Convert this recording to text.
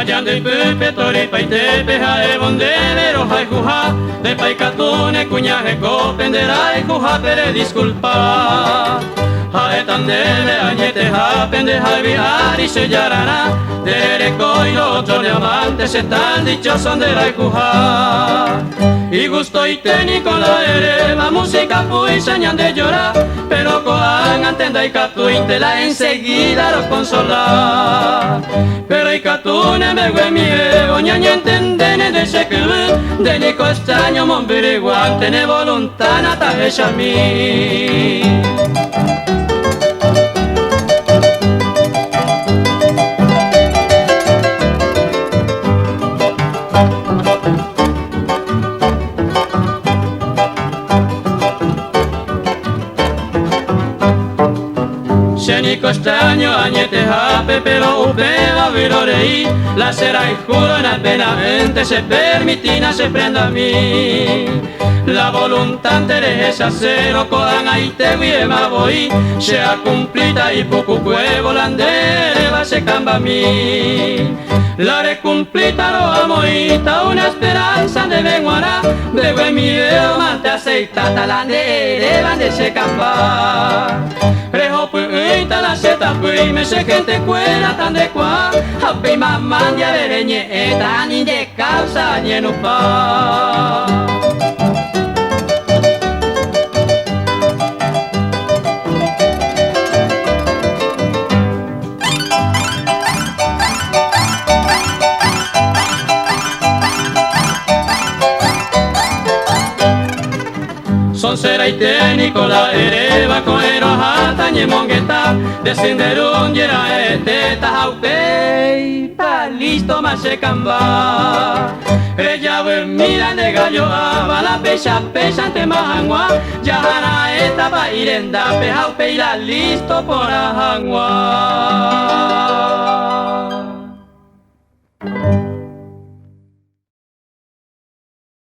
Hayan de pepe tori paite peja e bondero hay juja de paicatune cuñaje copendera y juja pere disculpa. Hae tan debe añete ja pendeja y viari se yarana dere coilo otro diamante se tan dichosos de la juja. Y gusto y técnico la ere la música pues señan de llorar pero coan antenda y catuinte la enseguida lo consola. Pero y catune me gue mi boña ni entendene de se que de ni costaño mon viriguante ne voluntana ta ella mi. Ni costaño añete jape pero upeva virorei la será y juro en albenamente se permitina se prenda a mí la voluntad teresa cero codan ahí te viema voy sea cumplita y poco cuevo landere va se camba a mí la re cumplita lo amo y ta una esperanza de venguara bebe mi mate aceita talandere van de se camba rejo puita la seta pui me se gente cuera tan de qua happy mamá dia vereñe eta ni de causa ni no pa. Son sera y técnico la ereba con erojata ni mongueta descenderun yera ta haupe pa listo más se camba ella ve mira de gallo aba la pecha ante mahangua ya eta pa irenda pe haupe la listo por ahangua.